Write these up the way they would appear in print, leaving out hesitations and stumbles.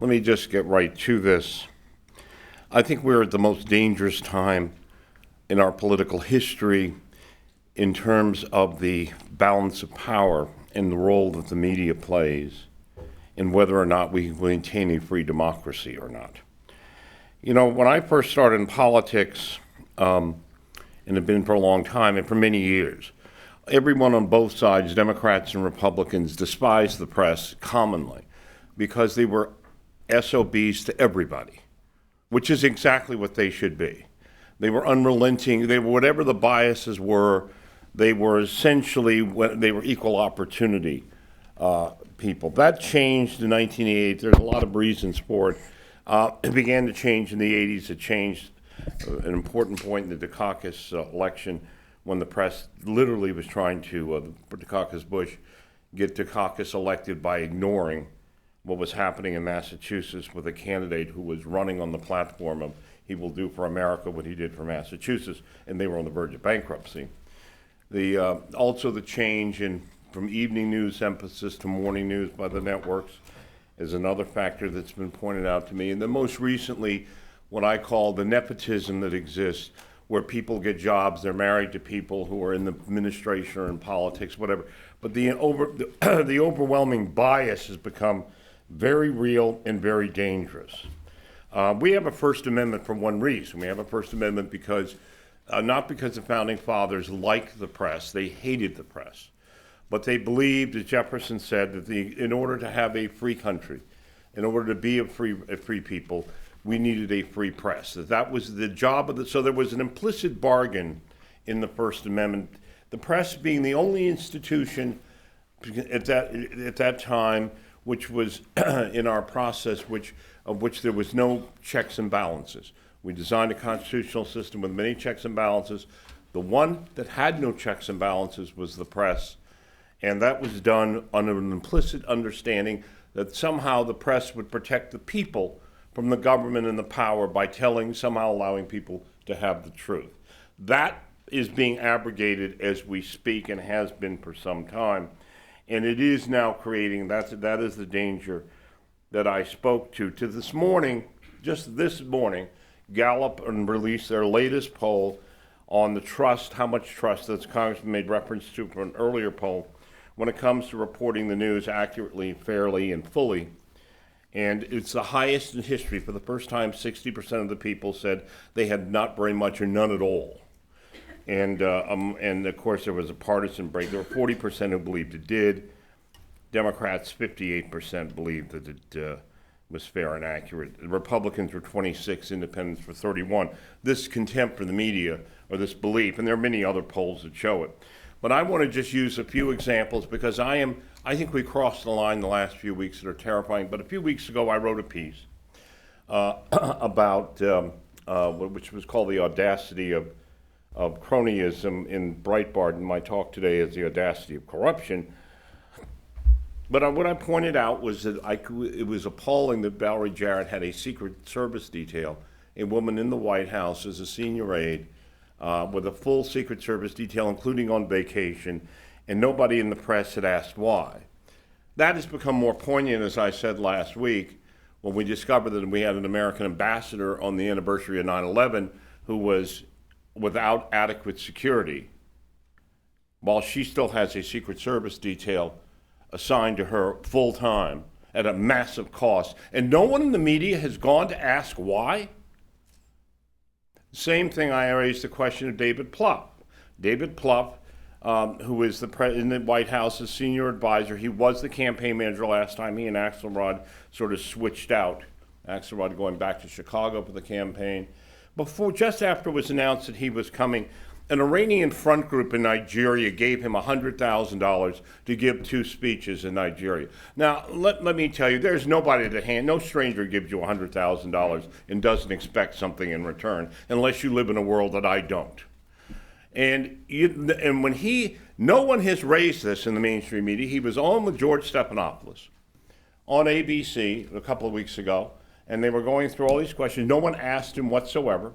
Let me just get right to this. I think we're at the most dangerous time in our political history in terms of the balance of power and the role that the media plays in whether or not we maintain a free democracy or not. You know, when I first started in politics, and have been for a long time and for many years, everyone on both sides, Democrats and Republicans, despised the press commonly because they were SOBs to everybody, which is exactly what they should be. They were unrelenting. They were, whatever the biases were, they were essentially, they were equal opportunity people. That changed in 1988. There's a lot of reasons for it. It began to change in the 80s. It changed an important point in the Dukakis election when the press literally was trying to, Dukakis-Bush, get Dukakis elected by ignoring what was happening in Massachusetts with a candidate who was running on the platform of he will do for America what he did for Massachusetts, and they were on the verge of bankruptcy. Also the change from evening news emphasis to morning news by the networks is another factor that's been pointed out to me. And then most recently, what I call the nepotism that exists, where people get jobs, they're married to people who are in the administration or in politics, whatever. But the overwhelming bias has become very real and very dangerous. We have a First Amendment for one reason. We have a First Amendment because, not because the Founding Fathers liked the press, they hated the press. But they believed, as Jefferson said, that in order to have a free country, in order to be a free people, we needed a free press. That was the job of so there was an implicit bargain in the First Amendment. The press being the only institution at that time which was in our process of which there was no checks and balances. We designed a constitutional system with many checks and balances. The one that had no checks and balances was the press, and that was done under an implicit understanding that somehow the press would protect the people from the government and the power by somehow allowing people to have the truth. That is being abrogated as we speak and has been for some time. And it is now creating, that is the danger that I spoke to. This morning, just this morning, Gallup released their latest poll on the trust, how much trust, that Congressman made reference to from an earlier poll, when it comes to reporting the news accurately, fairly, and fully. And it's the highest in history. For the first time, 60% of the people said they had not very much or none at all. And of course, there was a partisan break. There were 40% who believed it did. Democrats, 58% believed that it was fair and accurate. The Republicans were 26, independents were 31. This contempt for the media, or this belief, and there are many other polls that show it. But I want to just use a few examples because I think we crossed the line the last few weeks that are terrifying. But a few weeks ago, I wrote a piece about, which was called The Audacity of Cronyism in Breitbart, and my talk today is The Audacity of Corruption. But what I pointed out was that it was appalling that Valerie Jarrett had a Secret Service detail, a woman in the White House as a senior aide, with a full Secret Service detail, including on vacation, and nobody in the press had asked why. That has become more poignant, as I said last week, when we discovered that we had an American ambassador on the anniversary of 9/11 who was without adequate security, while she still has a Secret Service detail assigned to her full time at a massive cost. And no one in the media has gone to ask why. Same thing, I raised the question of David Plouffe. David Plouffe, who is in the White House's senior advisor, he was the campaign manager last time. He and Axelrod sort of switched out. Axelrod going back to Chicago for the campaign. Just after it was announced that he was coming, an Iranian front group in Nigeria gave him $100,000 to give 2 speeches in Nigeria. Now, let me tell you, there's nobody no stranger gives you $100,000 and doesn't expect something in return, unless you live in a world that I don't. And no one has raised this in the mainstream media. He was on with George Stephanopoulos on ABC a couple of weeks ago, and they were going through all these questions. No one asked him whatsoever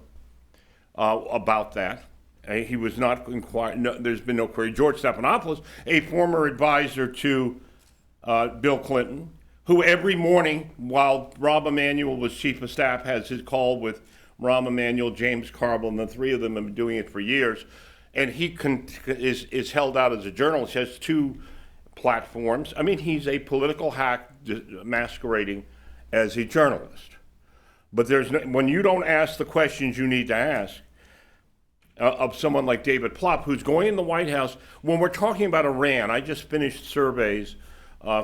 about that. He was not inquired. No, there's been no query. George Stephanopoulos, a former advisor to Bill Clinton, who every morning while Rahm Emanuel was chief of staff has his call with Rahm Emanuel, James Carville, and the three of them have been doing it for years. And he is held out as a journalist. He has two platforms. I mean, he's a political hack masquerading as a journalist. But when you don't ask the questions you need to ask of someone like David Plouffe, who's going in the White House, when we're talking about Iran, I just finished surveys,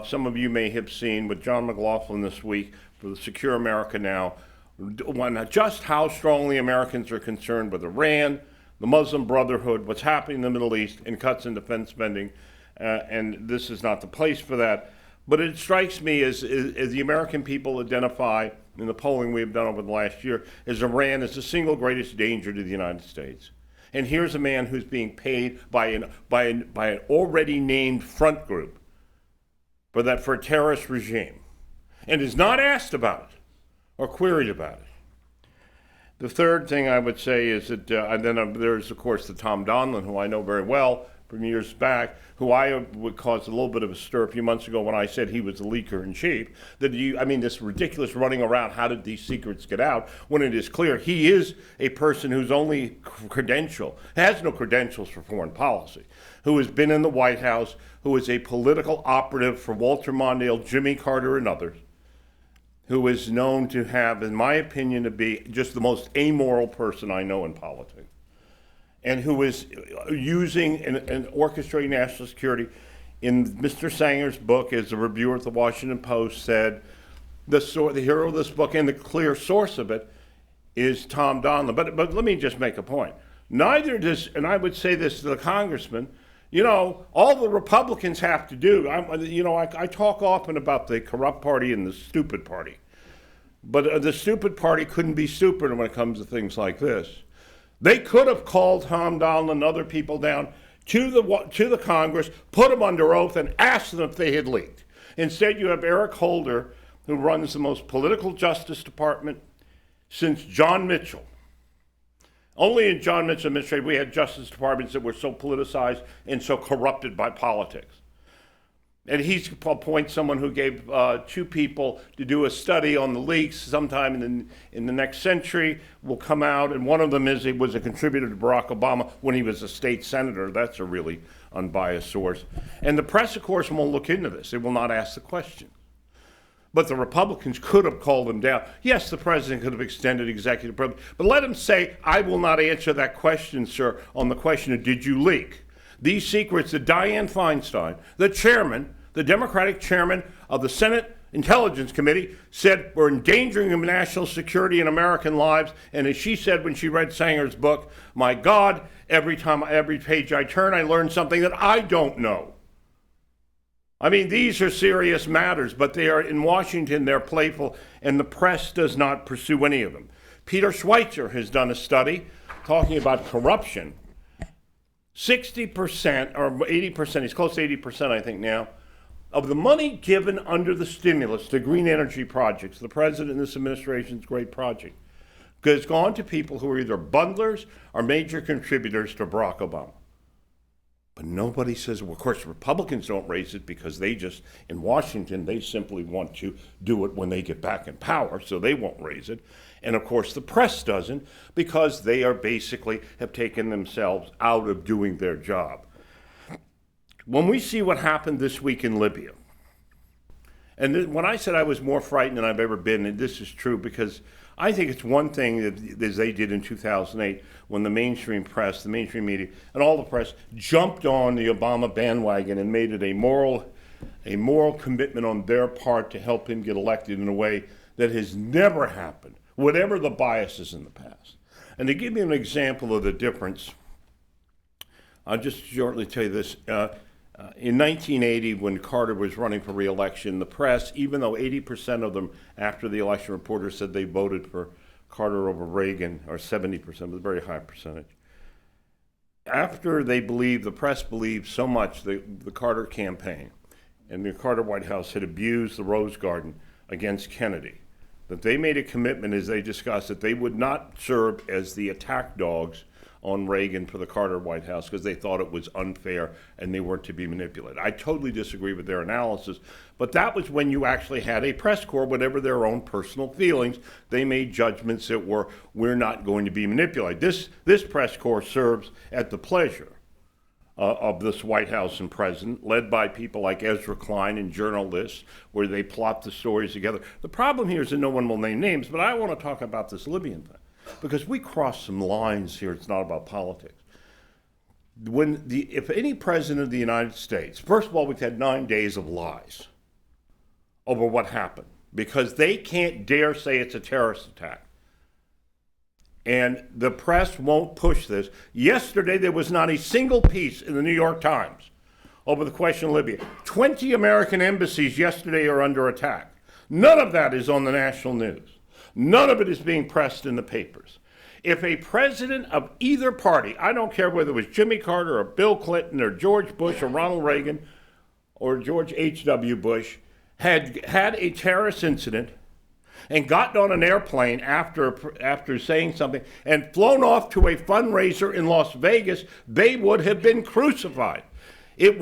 some of you may have seen with John McLaughlin this week for the Secure America Now, on just how strongly Americans are concerned with Iran, the Muslim Brotherhood, what's happening in the Middle East, and cuts in defense spending. And this is not the place for that. But it strikes me as the American people identify in the polling we've done over the last year as Iran is the single greatest danger to the United States. And here's a man who's being paid by an already named front group for a terrorist regime, and is not asked about it or queried about it. The third thing I would say is that, and then there's, of course, the Tom Donilon, who I know very well from years back, who I would cause a little bit of a stir a few months ago when I said he was the leaker in chief. This ridiculous running around, how did these secrets get out, when it is clear he is a person whose only has no credentials for foreign policy, who has been in the White House, who is a political operative for Walter Mondale, Jimmy Carter, and others, who is known to have, in my opinion, to be just the most amoral person I know in politics, and who is using and orchestrating national security. In Mr. Sanger's book, as the reviewer at the Washington Post said, the hero of this book and the clear source of it is Tom Donilon. But let me just make a point. Neither does, and I would say this to the congressman, all the Republicans have to do, I talk often about the corrupt party and the stupid party. But the stupid party couldn't be stupid when it comes to things like this. They could have called Tom Donilon and other people down to the Congress, put them under oath, and asked them if they had leaked. Instead, you have Eric Holder, who runs the most political Justice Department since John Mitchell. Only in John Mitchell's administration we had Justice Departments that were so politicized and so corrupted by politics. And he's appointed someone who gave two people to do a study on the leaks sometime in the next century, will come out, and one of them was a contributor to Barack Obama when he was a state senator. That's a really unbiased source. And the press, of course, won't look into this. They will not ask the question. But the Republicans could have called them down. Yes, the president could have extended executive privilege, but let him say, I will not answer that question, sir, on the question of did you leak? These secrets that Dianne Feinstein, the Democratic chairman of the Senate Intelligence Committee, said were endangering of national security and American lives. And as she said when she read Sanger's book, my God, every page I turn, I learn something that I don't know. I mean, these are serious matters, but they are in Washington, they're playful, and the press does not pursue any of them. Peter Schweitzer has done a study talking about corruption. 60% or 80%, he's close to 80%, I think now, of the money given under the stimulus to green energy projects, the president and this administration's great project, has gone to people who are either bundlers or major contributors to Barack Obama. But nobody says, well, of course, Republicans don't raise it because in Washington, they simply want to do it when they get back in power, so they won't raise it. And of course, the press doesn't because they have taken themselves out of doing their job. When we see what happened this week in Libya, and when I said I was more frightened than I've ever been, and this is true because I think it's one thing that they did in 2008 when the mainstream press, the mainstream media, and all the press jumped on the Obama bandwagon and made it a moral commitment on their part to help him get elected in a way that has never happened, whatever the biases in the past. And to give you an example of the difference, I'll just shortly tell you this. In 1980, when Carter was running for re-election, the press, even though 80% of them after the election reporters said they voted for Carter over Reagan, or 70%, was a very high percentage. After the press believed so much the Carter campaign and the Carter White House had abused the Rose Garden against Kennedy, that they made a commitment as they discussed that they would not serve as the attack dogs on Reagan for the Carter White House because they thought it was unfair and they weren't to be manipulated. I totally disagree with their analysis, but that was when you actually had a press corps, whatever their own personal feelings, they made judgments that were, we're not going to be manipulated. This press corps serves at the pleasure of this White House and president, led by people like Ezra Klein and journalists, where they plot the stories together. The problem here is that no one will name names, but I want to talk about this Libyan thing, because we cross some lines here. It's not about politics. If any president of the United States, first of all, we've had 9 days of lies over what happened, because they can't dare say it's a terrorist attack. And the press won't push this. Yesterday, there was not a single piece in the New York Times over the question of Libya. 20 American embassies yesterday are under attack. None of that is on the national news. None of it is being pressed in the papers. If a president of either party, I don't care whether it was Jimmy Carter or Bill Clinton or George Bush or Ronald Reagan or George H.W. Bush, had a terrorist incident and gotten on an airplane after saying something and flown off to a fundraiser in Las Vegas, they would have been crucified. It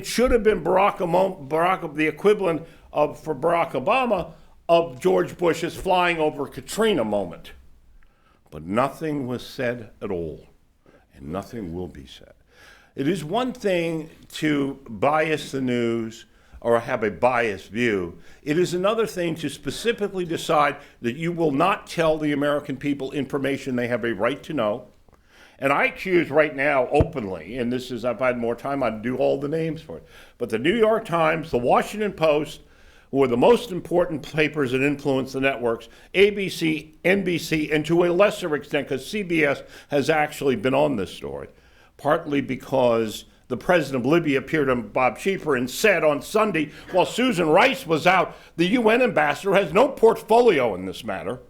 should have been the equivalent of, for Barack Obama, of George Bush's flying over Katrina moment. But nothing was said at all, and nothing will be said. It is one thing to bias the news or have a biased view. It is another thing to specifically decide that you will not tell the American people information they have a right to know. And I accuse right now openly, and this is, if I had more time, I'd do all the names for it, but the New York Times, the Washington Post, who are the most important papers that influence the networks, ABC, NBC, and to a lesser extent, because CBS has actually been on this story, partly because the president of Libya appeared on Bob Schieffer and said on Sunday, while Susan Rice was out, the UN ambassador has no portfolio in this matter.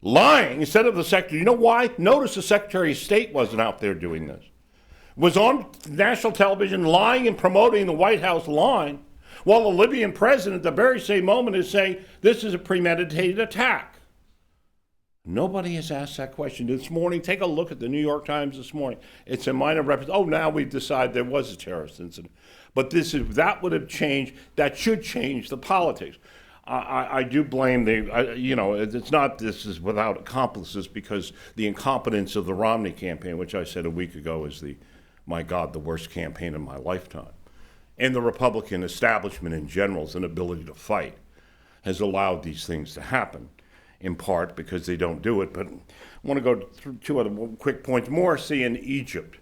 Lying instead of the secretary. You know why? Notice the Secretary of State wasn't out there doing this. Was on national television lying and promoting the White House line, while the Libyan president at the very same moment is saying this is a premeditated attack. Nobody has asked that question. This morning, take a look at the New York Times this morning. It's a minor reference. Oh, now we've decided there was a terrorist incident. But that would have changed, that should change the politics. I do blame it's not this is without accomplices, because the incompetence of the Romney campaign, which I said a week ago is the worst campaign in my lifetime. And the Republican establishment in general's inability to fight has allowed these things to happen, in part because they don't do it. But I want to go through two other quick points. Morsi in Egypt.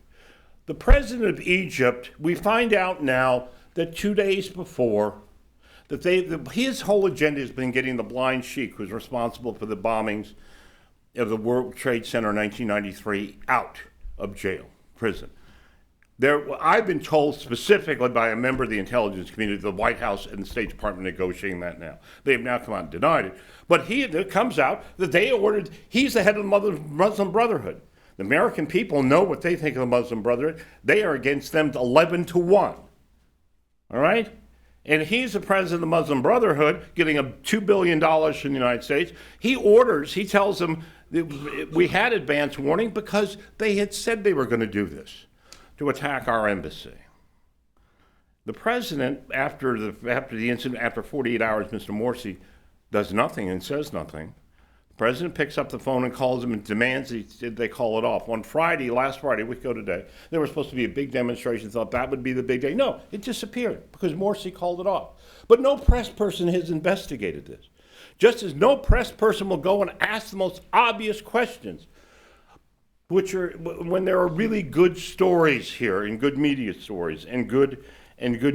The president of Egypt, we find out now that 2 days before, that his whole agenda has been getting the blind sheik, who's responsible for the bombings of the World Trade Center in 1993, out of prison. I've been told specifically by a member of the intelligence community, the White House and the State Department negotiating that now. They've now come out and denied it. But it comes out that he's the head of the Muslim Brotherhood. The American people know what they think of the Muslim Brotherhood. They are against them 11-1. All right? And he's the president of the Muslim Brotherhood, getting $2 billion from the United States. He tells them that we had advance warning because they had said they were going to do this, to attack our embassy. The president, after the incident, after 48 hours, Mr. Morsi does nothing and says nothing. The president picks up the phone and calls him and demands they call it off. On Friday, last Friday, a week ago today, there was supposed to be a big demonstration, thought that would be the big day. No, it disappeared because Morsi called it off. But no press person has investigated this. Just as no press person will go and ask the most obvious questions, which are when there are really good stories here, and good media stories, and good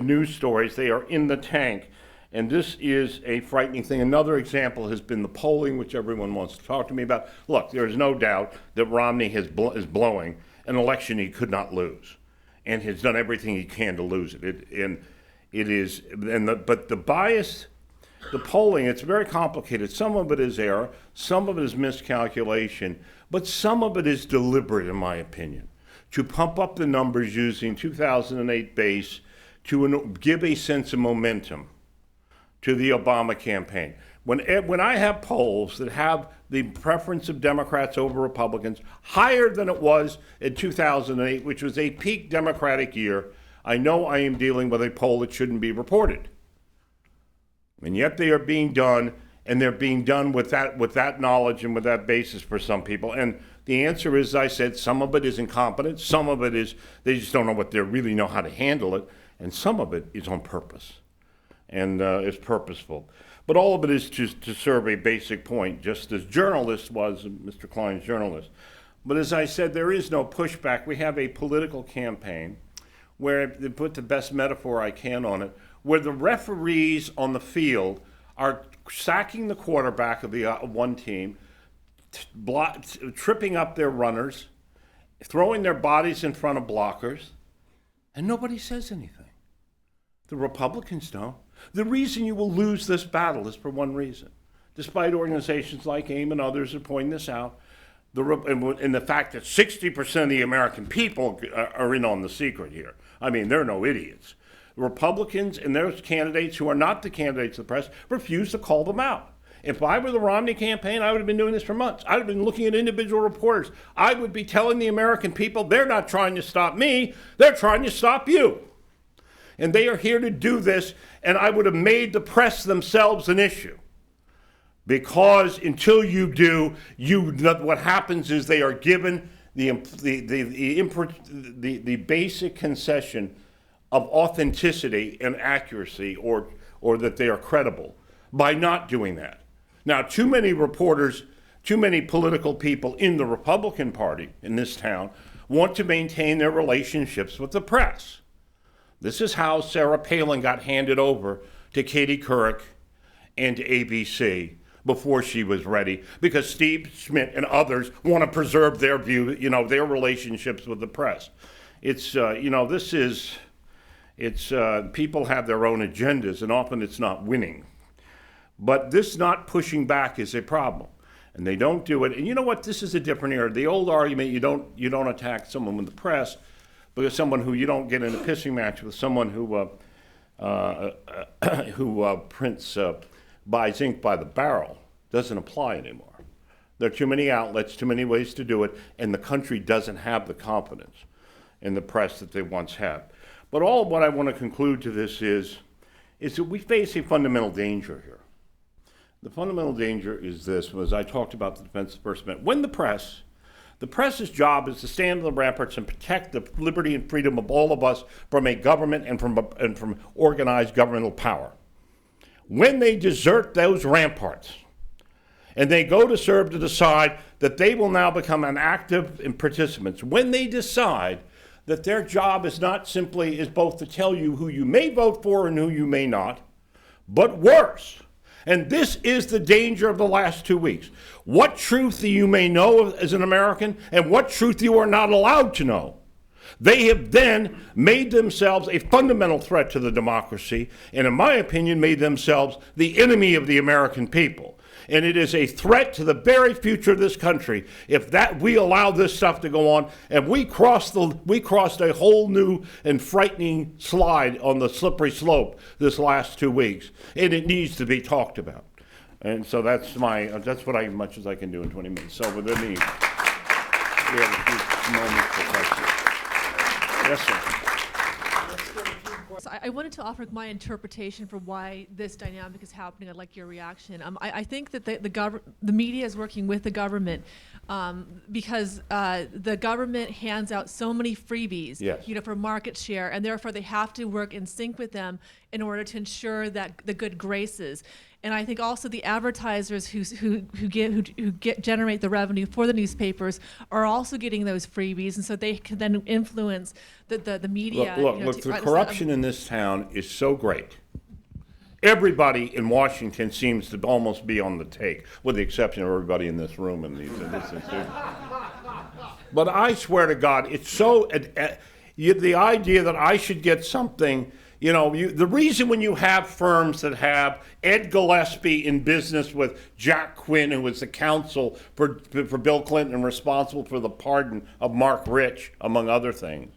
news stories, they are in the tank. And this is a frightening thing. Another example has been the polling, which everyone wants to talk to me about. Look, there is no doubt that Romney is blowing an election he could not lose, and has done everything he can to lose it. But the bias, the polling, it's very complicated. Some of it is error, some of it is miscalculation, but some of it is deliberate, in my opinion, to pump up the numbers using 2008 base to give a sense of momentum to the Obama campaign. When I have polls that have the preference of Democrats over Republicans higher than it was in 2008, which was a peak Democratic year, I know I am dealing with a poll that shouldn't be reported. And yet they are being done, and they're being done with that knowledge and with that basis for some people. And the answer is, as I said, some of it is incompetence, some of it is they just don't know what they really know how to handle it, and some of it is on purpose and is purposeful. But all of it is to serve a basic point, just as journalist was, Mr. Klein's journalist. But as I said, there is no pushback. We have a political campaign where, to put the best metaphor I can on it, where the referees on the field are sacking the quarterback of the one team, tripping up their runners, throwing their bodies in front of blockers, and nobody says anything. The Republicans don't. The reason you will lose this battle is for one reason. Despite organizations like AIM and others are pointing this out, and the fact that 60% of the American people are in on the secret here. I mean, they're no idiots. The Republicans and those candidates who are not the candidates of the press refuse to call them out. If I were the Romney campaign, I would have been doing this for months. I would have been looking at individual reporters. I would be telling the American people, they're not trying to stop me, they're trying to stop you. And they are here to do this, and I would have made the press themselves an issue. Because until you do, what happens is they are given the basic concession of authenticity and accuracy, or that they are credible, by not doing that. Now, too many reporters, too many political people in the Republican Party in this town want to maintain their relationships with the press. This is how Sarah Palin got handed over to Katie Couric and to ABC before she was ready, because Steve Schmidt and others want to preserve their view, their relationships with the press. It's, people have their own agendas, and often it's not winning. But this not pushing back is a problem, and they don't do it. And you know what? This is a different era. The old argument, you don't attack someone with the press, because someone who you don't get in a pissing match with, someone who buys ink by the barrel, doesn't apply anymore. There are too many outlets, too many ways to do it, and the country doesn't have the confidence in the press that they once had. But all of what I want to conclude to this is that we face a fundamental danger here. The fundamental danger is this, as I talked about the defense of the First Amendment. When the press's job is to stand on the ramparts and protect the liberty and freedom of all of us from a government and from organized governmental power. When they desert those ramparts and they go to serve to decide that they will now become an active participants, when they decide that their job is not simply is both to tell you who you may vote for and who you may not, but worse. And this is the danger of the last 2 weeks. What truth you may know as an American and what truth you are not allowed to know. They have then made themselves a fundamental threat to the democracy, and in my opinion, made themselves the enemy of the American people. And it is a threat to the very future of this country if that we allow this stuff to go on, and we crossed a whole new and frightening slide on the slippery slope this last 2 weeks, and it needs to be talked about. And so that's much as I can do in 20 minutes. So within we have a few moments for questions. Yes, sir. So I wanted to offer my interpretation for why this dynamic is happening. I'd like your reaction. I think that the media is working with the government because the government hands out so many freebies, yes, for market share, and therefore they have to work in sync with them in order to ensure that the good graces. And I think also the advertisers who generate the revenue for the newspapers are also getting those freebies, and so they can then influence the media. Look, the corruption in this town is so great. Everybody in Washington seems to almost be on the take, with the exception of everybody in this room and this institution. But I swear to God, it's so the idea that I should get something. The reason when you have firms that have Ed Gillespie in business with Jack Quinn, who was the counsel for Bill Clinton and responsible for the pardon of Mark Rich, among other things,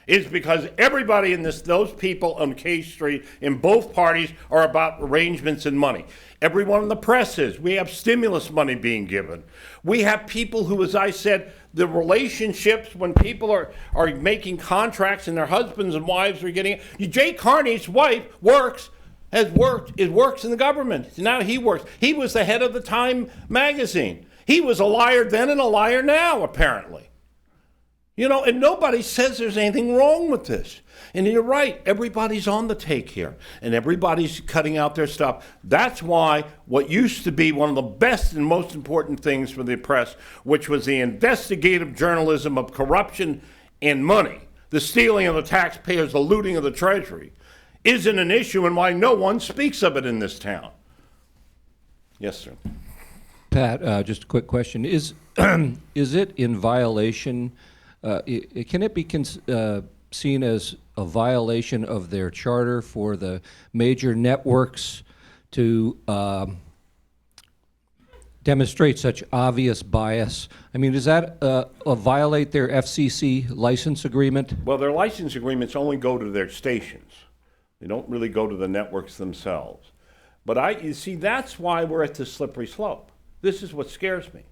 is because everybody in those people on K Street in both parties are about arrangements and money. Everyone in the press is. We have stimulus money being given. We have people who, as I said, the relationships when people are making contracts and their husbands and wives are getting it. Jay Carney's wife works in the government. Now he works. He was the head of the Time magazine. He was a liar then and a liar now, apparently. You know, and nobody says there's anything wrong with this. And you're right, everybody's on the take here, and everybody's cutting out their stuff. That's why what used to be one of the best and most important things for the press, which was the investigative journalism of corruption and money, the stealing of the taxpayers, the looting of the treasury, isn't an issue, and why no one speaks of it in this town. Yes, sir. Pat, just a quick question. Is it in violation, can it be seen as a violation of their charter for the major networks to demonstrate such obvious bias? I mean, does that violate their FCC license agreement? Well, their license agreements only go to their stations. They don't really go to the networks themselves. But you see, that's why we're at this slippery slope. This is what scares me.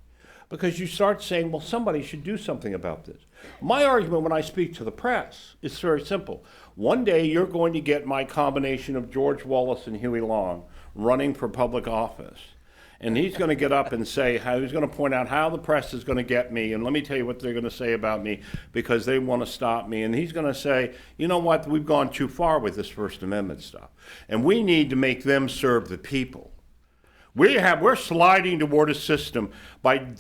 Because you start saying, well, somebody should do something about this. My argument when I speak to the press is very simple. One day you're going to get my combination of George Wallace and Huey Long running for public office. And he's going to get up and say, he's going to point out how the press is going to get me, and let me tell you what they're going to say about me because they want to stop me. And he's going to say, you know what, we've gone too far with this First Amendment stuff. And we need to make them serve the people. We're sliding toward a system by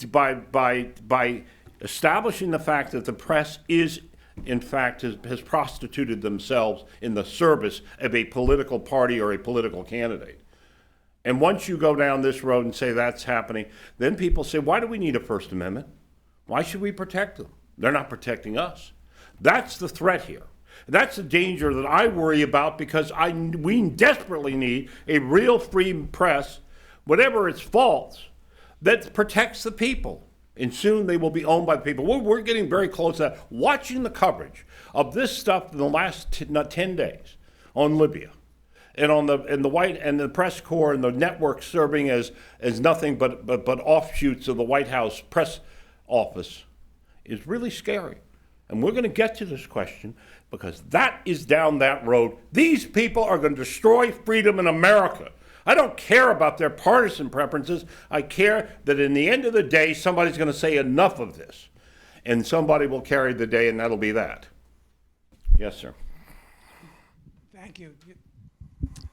establishing the fact that the press is, in fact, has prostituted themselves in the service of a political party or a political candidate. And once you go down this road and say that's happening, then people say, why do we need a First Amendment? Why should we protect them? They're not protecting us. That's the threat here. That's the danger that I worry about because we desperately need a real free press, whatever its faults, that protects the people. And soon they will be owned by the people. We're getting very close to that. Watching the coverage of this stuff in the last 10 days on Libya, and on the White and the press corps and the network serving as nothing but offshoots of the White House press office is really scary. And we're going to get to this question because that is down that road. These people are going to destroy freedom in America. I don't care about their partisan preferences. I care that in the end of the day, somebody's going to say enough of this. And somebody will carry the day, and that'll be that. Yes, sir. Thank you.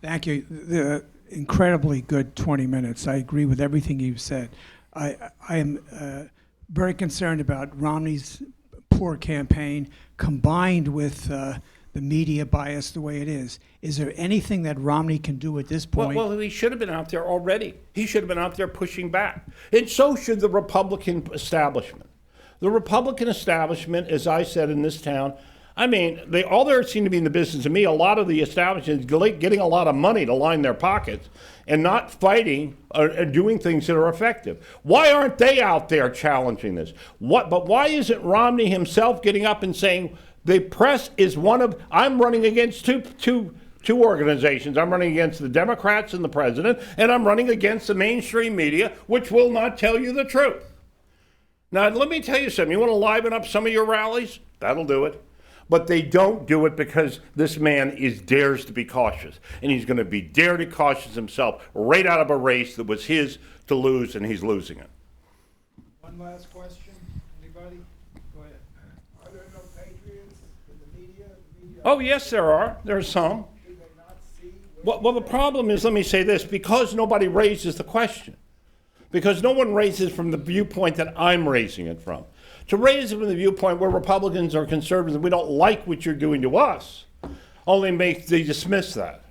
Thank you. Incredibly good 20 minutes. I agree with everything you've said. I am very concerned about Romney's poor campaign combined with the media bias the way it is. Is there anything that Romney can do at this point? Well, he should have been out there already. He should have been out there pushing back. And so should the Republican establishment. The Republican establishment, as I said in this town, I mean, they all there seem to be in the business of me. A lot of the establishment is getting a lot of money to line their pockets and not fighting or doing things that are effective. Why aren't they out there challenging this? But why isn't Romney himself getting up and saying the press is one of? I'm running against two organizations. I'm running against the Democrats and the president, and I'm running against the mainstream media, which will not tell you the truth. Now, let me tell you something. You want to liven up some of your rallies? That'll do it. But they don't do it because this man dares to be cautious. And he's going to be dare to cautious himself right out of a race that was his to lose, and he's losing it. One last question. Anybody? Go ahead. Are there no patriots in the media? Oh, yes, there are. There are some. Do they not see? Well, the problem is, let me say this, because nobody raises the question. Because no one raises from the viewpoint that I'm raising it from. To raise it from the viewpoint where Republicans or conservatives, we don't like what you're doing to us, they dismiss that.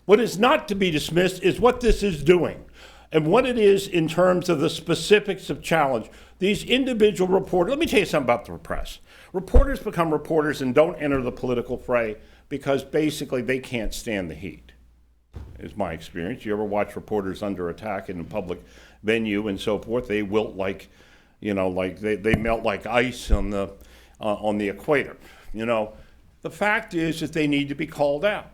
What is not to be dismissed is what this is doing and what it is in terms of the specifics of challenge. These individual reporters, let me tell you something about the press. Reporters become reporters and don't enter the political fray because basically they can't stand the heat, is my experience. You ever watch reporters under attack in a public venue and so forth? They wilt like they melt like ice on the equator. The fact is that they need to be called out.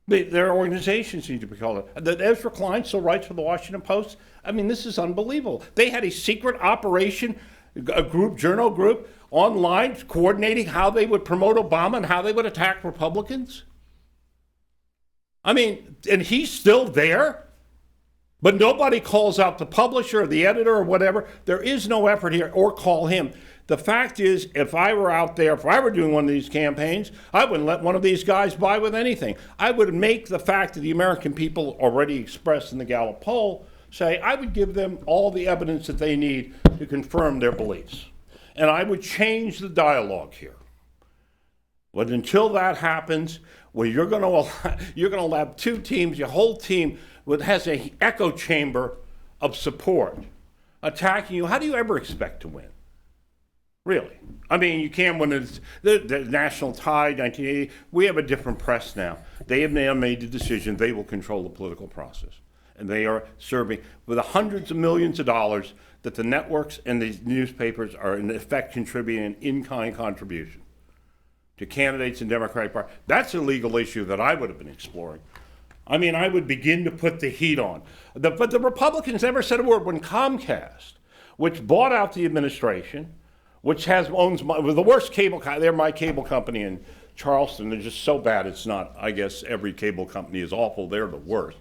Their organizations need to be called out. That Ezra Klein still writes for the Washington Post. I mean, this is unbelievable. They had a secret operation, a group, journal group, online coordinating how they would promote Obama and how they would attack Republicans. I mean, and he's still there, but nobody calls out the publisher or the editor or whatever. There is no effort here, or call him. The fact is, if I were out there, if I were doing one of these campaigns, I wouldn't let one of these guys buy with anything. I would make the fact that the American people already expressed in the Gallup poll say, I would give them all the evidence that they need to confirm their beliefs. And I would change the dialogue here. But until that happens, well, you're going to have two teams, your whole team has an echo chamber of support attacking you. How do you ever expect to win? Really? I mean, you can when it's the National Tide, 1980. We have a different press now. They have now made the decision they will control the political process. And they are serving with the hundreds of millions of dollars that the networks and the newspapers are in effect contributing an in-kind contribution to candidates in Democratic Party. That's a legal issue that I would have been exploring. I mean, I would begin to put the heat on. But the Republicans never said a word when Comcast, which bought out the administration, which owns the worst cable company. They're my cable company in Charleston. They're just so bad. It's not, I guess every cable company is awful. They're the worst.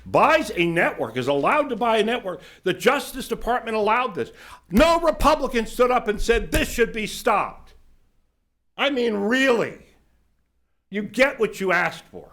Buys a network, is allowed to buy a network. The Justice Department allowed this. No Republican stood up and said this should be stopped. I mean, really. You get what you asked for.